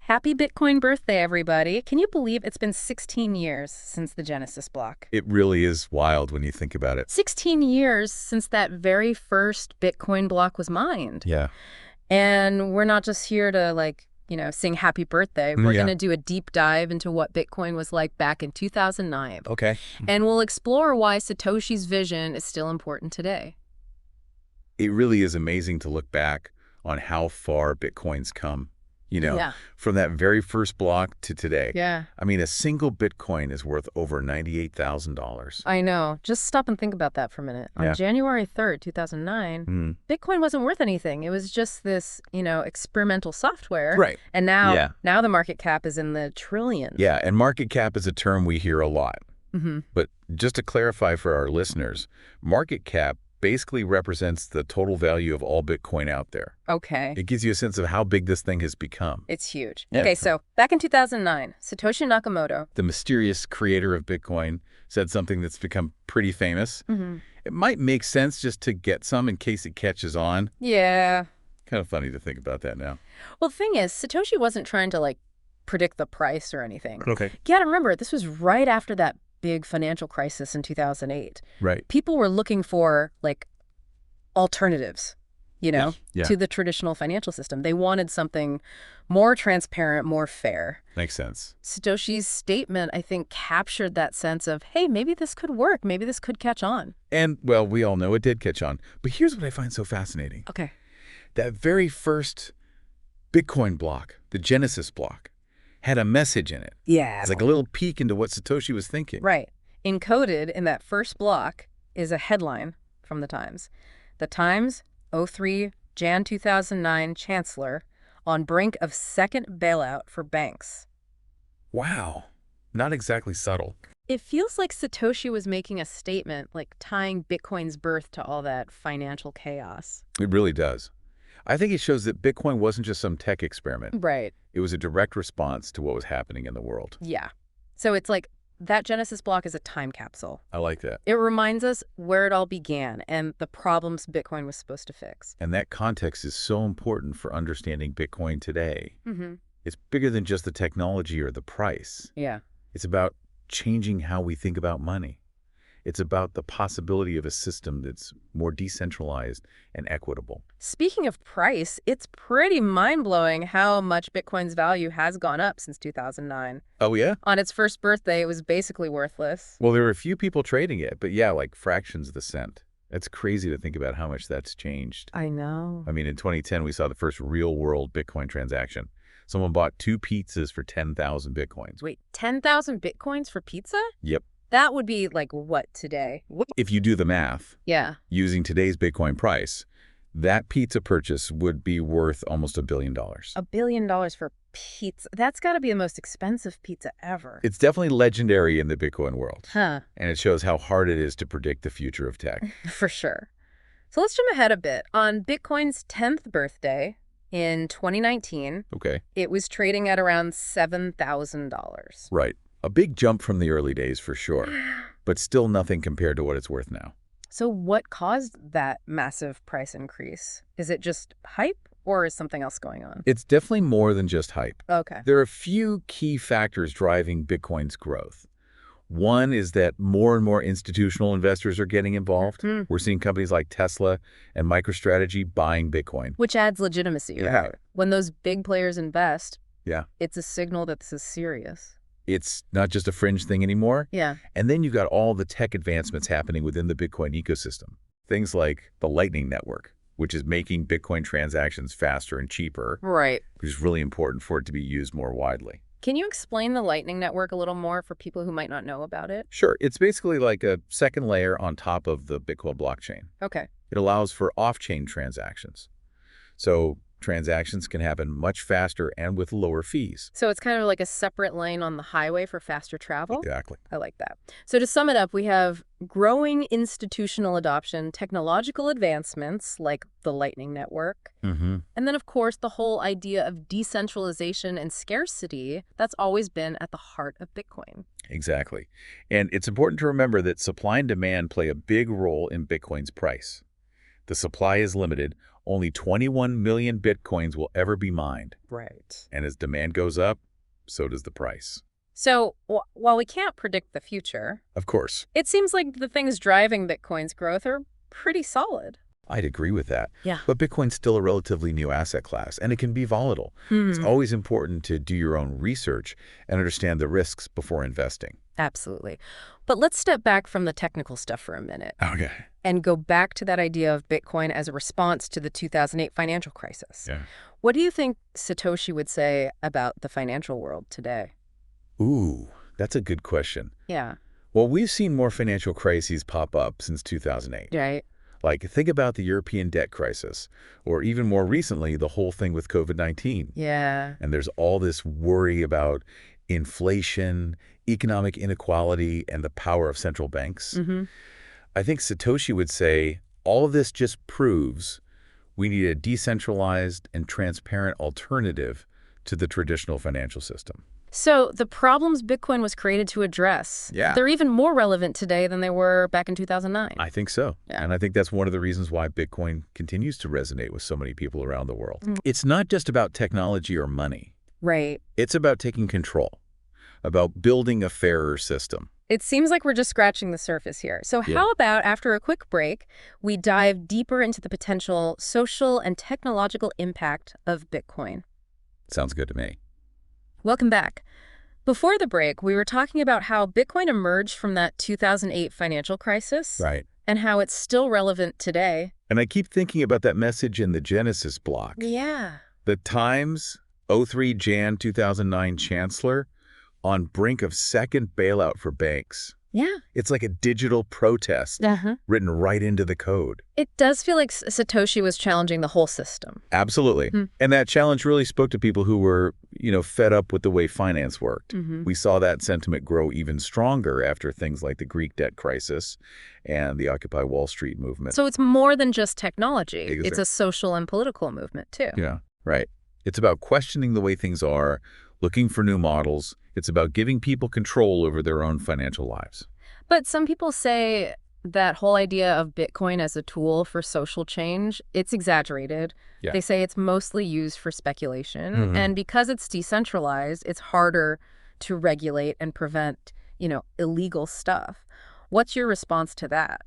Happy Bitcoin birthday, everybody. Can you believe it's been 16 years since the Genesis block? It really is wild when you think about it. 16 years since that very first Bitcoin block was mined. Yeah. And we're not just here to, sing happy birthday. We're Yeah. going to do a deep dive into what Bitcoin was like back in 2009. Okay. And we'll explore why Satoshi's vision is still important today. It really is amazing to look back on how far Bitcoin's come, Yeah. from that very first block to today. Yeah. I mean, a single Bitcoin is worth over $98,000. I know. Just stop and think about that for a minute. Yeah. On January 3rd, 2009, Bitcoin wasn't worth anything. It was just this, experimental software. Right. And now, Yeah. now the market cap is in the trillions. Yeah, and market cap is a term we hear a lot. But just to clarify for our listeners, market cap basically represents the total value of all Bitcoin out there. Okay. It gives you a sense of how big this thing has become. It's huge. Yeah. Okay, so back in 2009, Satoshi Nakamoto. The mysterious creator of Bitcoin said something that's become pretty famous. It might make sense just to get some in case it catches on. Yeah. Kind of funny to think about that now. Well, the thing is, Satoshi wasn't trying to, predict the price or anything. Okay. You gotta remember, this was right after that big financial crisis in 2008. Right. People were looking for, alternatives, Yeah. to the traditional financial system. They wanted something more transparent, more fair. Makes sense. Satoshi's statement, I think, captured that sense of, hey, maybe this could work. Maybe this could catch on. And, well, we all know it did catch on. But here's what I find so fascinating. Okay. That very first Bitcoin block, the Genesis block, had a message in it. Yeah. It's like a little peek into what Satoshi was thinking. Right. Encoded in that first block is a headline from the Times. The Times, 03, Jan 2009, Chancellor, on brink of second bailout for banks. Wow. Not exactly subtle. It feels like Satoshi was making a statement, tying Bitcoin's birth to all that financial chaos. It really does. I think it shows that Bitcoin wasn't just some tech experiment. Right. It was a direct response to what was happening in the world. Yeah. So it's like that Genesis block is a time capsule. I like that. It reminds us where it all began and the problems Bitcoin was supposed to fix. And that context is so important for understanding Bitcoin today. It's bigger than just the technology or the price. Yeah. It's about changing how we think about money. It's about the possibility of a system that's more decentralized and equitable. Speaking of price, it's pretty mind-blowing how much Bitcoin's value has gone up since 2009. Oh, yeah? On its first birthday, it was basically worthless. Well, there were a few people trading it, but yeah, like fractions of the cent. It's crazy to think about how much that's changed. I know. I mean, in 2010, we saw the first real-world Bitcoin transaction. Someone bought 2 pizzas for 10,000 Bitcoins. Wait, 10,000 Bitcoins for pizza? Yep. That would be what today? If you do the math, Yeah. using today's Bitcoin price, that pizza purchase would be worth almost $1 billion. $1 billion for pizza. That's got to be the most expensive pizza ever. It's definitely legendary in the Bitcoin world. Huh. And it shows how hard it is to predict the future of tech. For sure. So let's jump ahead a bit. On Bitcoin's 10th birthday in 2019, Okay. it was trading at around $7,000. Right. A big jump from the early days for sure, but still nothing compared to what it's worth now. So what caused that massive price increase? Is it just hype or is something else going on? It's definitely more than just hype. Okay. There are a few key factors driving Bitcoin's growth. One is that more and more institutional investors are getting involved. We're seeing companies like Tesla and MicroStrategy buying Bitcoin. Which adds legitimacy, Yeah. right? When those big players invest, Yeah. it's a signal that this is serious. It's not just a fringe thing anymore. Yeah. And then you've got all the tech advancements happening within the Bitcoin ecosystem. Things like the Lightning Network, which is making Bitcoin transactions faster and cheaper, Right. which is really important for it to be used more widely. Can you explain the Lightning Network a little more for people who might not know about it? Sure, it's basically like a second layer on top of the Bitcoin blockchain. Okay. It allows for off-chain transactions. So transactions can happen much faster and with lower fees. So it's kind of like a separate lane on the highway for faster travel? Exactly. I like that. So to sum it up, we have growing institutional adoption, technological advancements like the Lightning Network, and then, of course, the whole idea of decentralization and scarcity that's always been at the heart of Bitcoin. Exactly. And it's important to remember that supply and demand play a big role in Bitcoin's price. The supply is limited. Only 21 million Bitcoins will ever be mined. Right. And as demand goes up, so does the price. So while we can't predict the future, Of course, it seems like the things driving Bitcoin's growth are pretty solid. I'd agree with that. Yeah. But Bitcoin's still a relatively new asset class, and it can be volatile. It's always important to do your own research and understand the risks before investing. Absolutely. But let's step back from the technical stuff for a minute Okay. and go back to that idea of Bitcoin as a response to the 2008 financial crisis. Yeah. What do you think Satoshi would say about the financial world today? Ooh, that's a good question. Yeah. Well, we've seen more financial crises pop up since 2008. Right. Like, think about the European debt crisis, or even more recently, the whole thing with COVID-19. Yeah. And there's all this worry about inflation, economic inequality, and the power of central banks. I think Satoshi would say, all of this just proves we need a decentralized and transparent alternative to the traditional financial system. So the problems Bitcoin was created to address, Yeah. they're even more relevant today than they were back in 2009. I think so. Yeah. And I think that's one of the reasons why Bitcoin continues to resonate with so many people around the world. It's not just about technology or money. Right. It's about taking control, about building a fairer system. It seems like we're just scratching the surface here. So Yeah. how about after a quick break, we dive deeper into the potential social and technological impact of Bitcoin? Sounds good to me. Welcome back. Before the break, we were talking about how Bitcoin emerged from that 2008 financial crisis Right. and how it's still relevant today. And I keep thinking about that message in the Genesis block. Yeah. The Times 03 Jan 2009 Chancellor on brink of second bailout for banks. Yeah. It's like a digital protest written right into the code. It does feel like Satoshi was challenging the whole system. Absolutely. And that challenge really spoke to people who were, fed up with the way finance worked. We saw that sentiment grow even stronger after things like the Greek debt crisis and the Occupy Wall Street movement. So it's more than just technology. Exactly. It's a social and political movement, too. Yeah, right. It's about questioning the way things are, looking for new models. It's about giving people control over their own financial lives. But some people say that whole idea of Bitcoin as a tool for social change, it's exaggerated. Yeah. They say it's mostly used for speculation. And because it's decentralized, it's harder to regulate and prevent, illegal stuff. What's your response to that?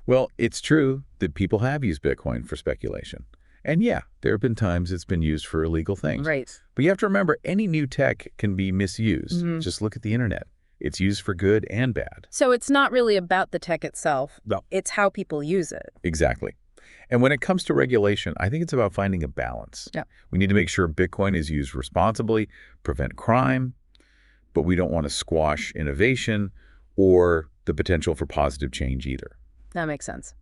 Well, it's true that people have used Bitcoin for speculation. And yeah, there have been times it's been used for illegal things. Right. But you have to remember, any new tech can be misused. Just look at the internet. It's used for good and bad. So it's not really about the tech itself. No. It's how people use it. Exactly. And when it comes to regulation, I think it's about finding a balance. Yeah. We need to make sure Bitcoin is used responsibly, prevent crime, but we don't want to squash innovation or the potential for positive change either. That makes sense.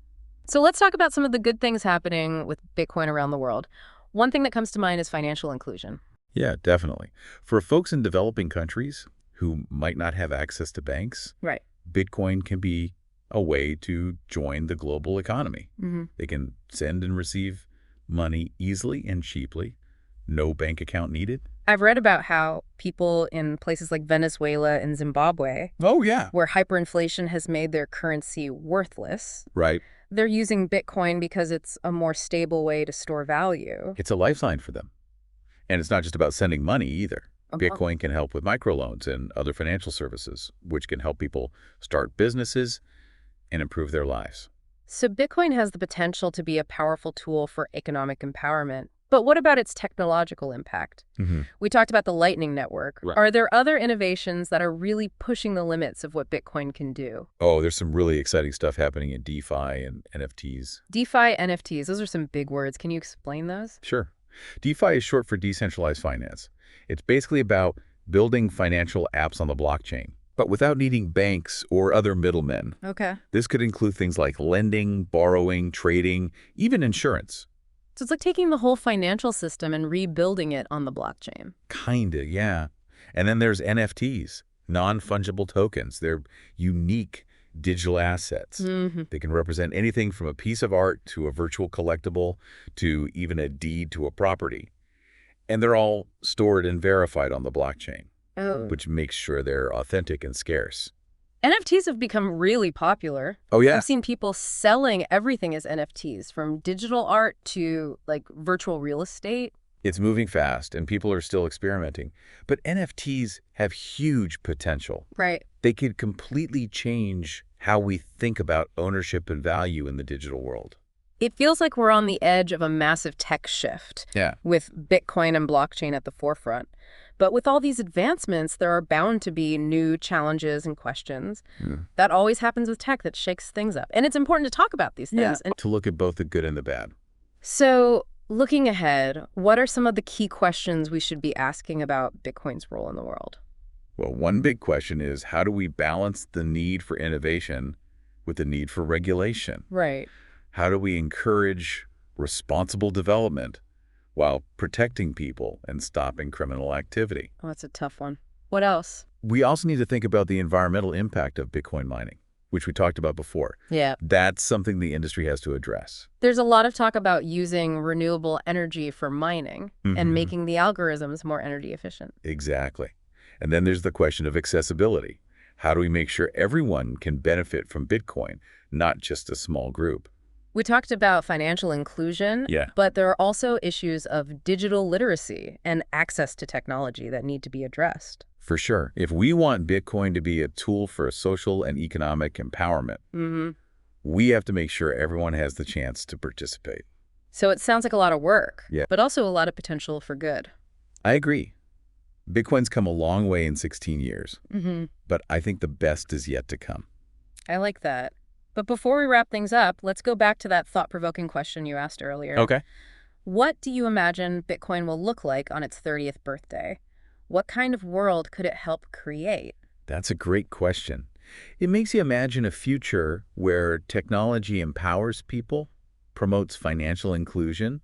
So let's talk about some of the good things happening with Bitcoin around the world. One thing that comes to mind is financial inclusion. Yeah, definitely. For folks in developing countries who might not have access to banks, Right. Bitcoin can be a way to join the global economy. They can send and receive money easily and cheaply, no bank account needed. I've read about how people in places like Venezuela and Zimbabwe, Oh, yeah. where hyperinflation has made their currency worthless, Right. they're using Bitcoin because it's a more stable way to store value. It's a lifeline for them. And it's not just about sending money either. Uh-huh. Bitcoin can help with microloans and other financial services, which can help people start businesses and improve their lives. So Bitcoin has the potential to be a powerful tool for economic empowerment. But what about its technological impact? We talked about the Lightning Network. Right. Are there other innovations that are really pushing the limits of what Bitcoin can do? Oh, there's some really exciting stuff happening in DeFi and NFTs. DeFi, NFTs, those are some big words. Can you explain those? Sure. DeFi is short for decentralized finance. It's basically about building financial apps on the blockchain, but without needing banks or other middlemen. Okay. This could include things like lending, borrowing, trading, even insurance. So it's like taking the whole financial system and rebuilding it on the blockchain. Kinda, yeah. And then there's NFTs, non-fungible tokens. They're unique digital assets. They can represent anything from a piece of art to a virtual collectible to even a deed to a property. And they're all stored and verified on the blockchain, Oh. which makes sure they're authentic and scarce. NFTs have become really popular. Oh, yeah. I've seen people selling everything as NFTs, from digital art to, like, virtual real estate. It's moving fast, and people are still experimenting. But NFTs have huge potential. Right. They could completely change how we think about ownership and value in the digital world. It feels like we're on the edge of a massive tech shift, Yeah. with Bitcoin and blockchain at the forefront. But with all these advancements, there are bound to be new challenges and questions. That always happens with tech, that shakes things up. And it's important to talk about these things. And to look at both the good and the bad. So, looking ahead, what are some of the key questions we should be asking about Bitcoin's role in the world? Well, one big question is, how do we balance the need for innovation with the need for regulation? Right. How do we encourage responsible development while protecting people and stopping criminal activity? Oh, that's a tough one. What else? We also need to think about the environmental impact of Bitcoin mining, which we talked about before. Yeah. That's something the industry has to address. There's a lot of talk about using renewable energy for mining and making the algorithms more energy efficient. Exactly. And then there's the question of accessibility. How do we make sure everyone can benefit from Bitcoin, not just a small group? We talked about financial inclusion, but there are also issues of digital literacy and access to technology that need to be addressed. For sure. If we want Bitcoin to be a tool for social and economic empowerment, we have to make sure everyone has the chance to participate. So it sounds like a lot of work, but also a lot of potential for good. I agree. Bitcoin's come a long way in 16 years, but I think the best is yet to come. I like that. But before we wrap things up, let's go back to that thought-provoking question you asked earlier. Okay. What do you imagine Bitcoin will look like on its 30th birthday? What kind of world could it help create? That's a great question. It makes you imagine a future where technology empowers people, promotes financial inclusion,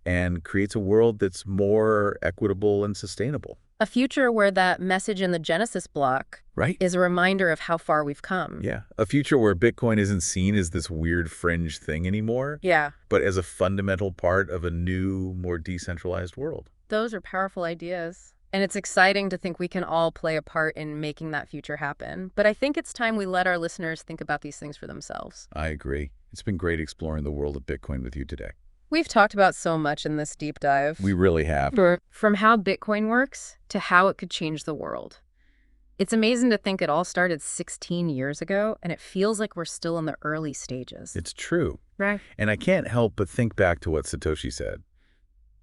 and creates a world that's more equitable and sustainable. A future where that message in the Genesis block is a reminder of how far we've come. Yeah, a future where Bitcoin isn't seen as this weird fringe thing anymore, but as a fundamental part of a new, more decentralized world. Those are powerful ideas. And it's exciting to think we can all play a part in making that future happen. But I think it's time we let our listeners think about these things for themselves. I agree. It's been great exploring the world of Bitcoin with you today. We've talked about so much in this deep dive. We really have. From how Bitcoin works to how it could change the world. It's amazing to think it all started 16 years ago, and it feels like we're still in the early stages. It's true. Right. And I can't help but think back to what Satoshi said.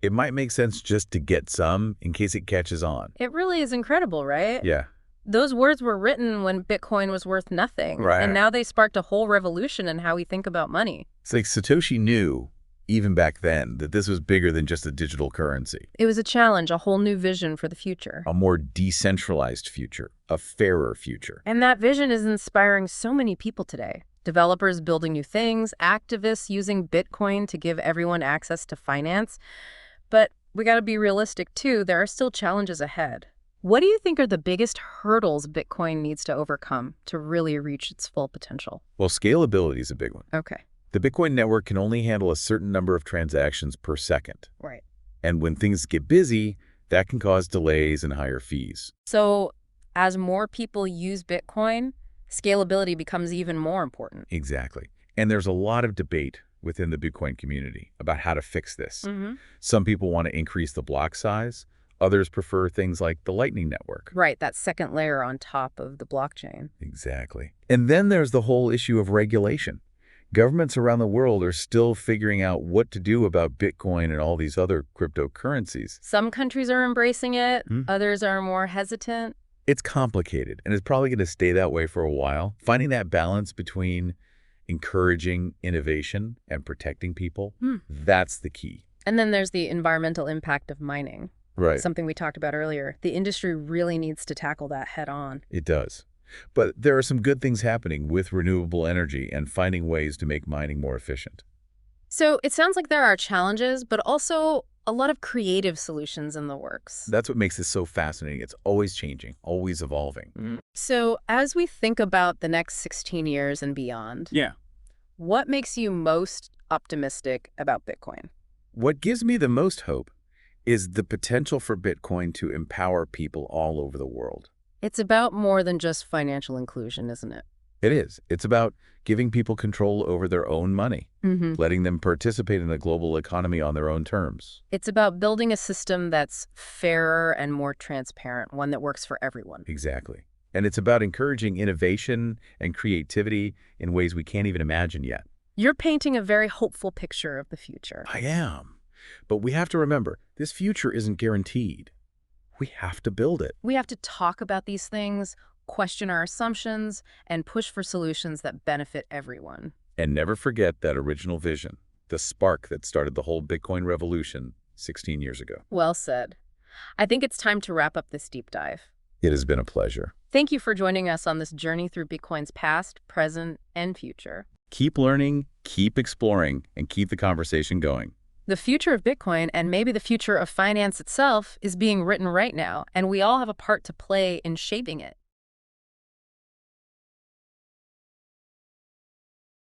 It might make sense just to get some in case it catches on. It really is incredible, right? Yeah. Those words were written when Bitcoin was worth nothing. Right. And now they sparked a whole revolution in how we think about money. It's like Satoshi knew, even back then, that this was bigger than just a digital currency. It was a challenge, a whole new vision for the future. A more decentralized future, a fairer future. And that vision is inspiring so many people today. Developers building new things, activists using Bitcoin to give everyone access to finance. But we got to be realistic, too. There are still challenges ahead. What do you think are the biggest hurdles Bitcoin needs to overcome to really reach its full potential? Well, scalability is a big one. Okay. The Bitcoin network can only handle a certain number of transactions per second. Right. And when things get busy, that can cause delays and higher fees. So as more people use Bitcoin, scalability becomes even more important. Exactly. And there's a lot of debate within the Bitcoin community about how to fix this. Some people want to increase the block size. Others prefer things like the Lightning Network. Right, that second layer on top of the blockchain. Exactly. And then there's the whole issue of regulation. Governments around the world are still figuring out what to do about Bitcoin and all these other cryptocurrencies. Some countries are embracing it. Others are more hesitant. It's complicated, and it's probably going to stay that way for a while. Finding that balance between encouraging innovation and protecting people, that's the key. And then there's the environmental impact of mining. Right. Something we talked about earlier. The industry really needs to tackle that head on. It does. But there are some good things happening with renewable energy and finding ways to make mining more efficient. So it sounds like there are challenges, but also a lot of creative solutions in the works. That's what makes this so fascinating. It's always changing, always evolving. So as we think about the next 16 years and beyond, what makes you most optimistic about Bitcoin? What gives me the most hope is the potential for Bitcoin to empower people all over the world. It's about more than just financial inclusion, isn't it? It is. It's about giving people control over their own money, letting them participate in the global economy on their own terms. It's about building a system that's fairer and more transparent, one that works for everyone. Exactly. And it's about encouraging innovation and creativity in ways we can't even imagine yet. You're painting a very hopeful picture of the future. I am. But we have to remember, this future isn't guaranteed. We have to build it. We have to talk about these things, question our assumptions, and push for solutions that benefit everyone. And never forget that original vision, the spark that started the whole Bitcoin revolution 16 years ago. Well said. I think it's time to wrap up this deep dive. It has been a pleasure. Thank you for joining us on this journey through Bitcoin's past, present, and future. Keep learning, keep exploring, and keep the conversation going. The future of Bitcoin, and maybe the future of finance itself, is being written right now, and we all have a part to play in shaping it.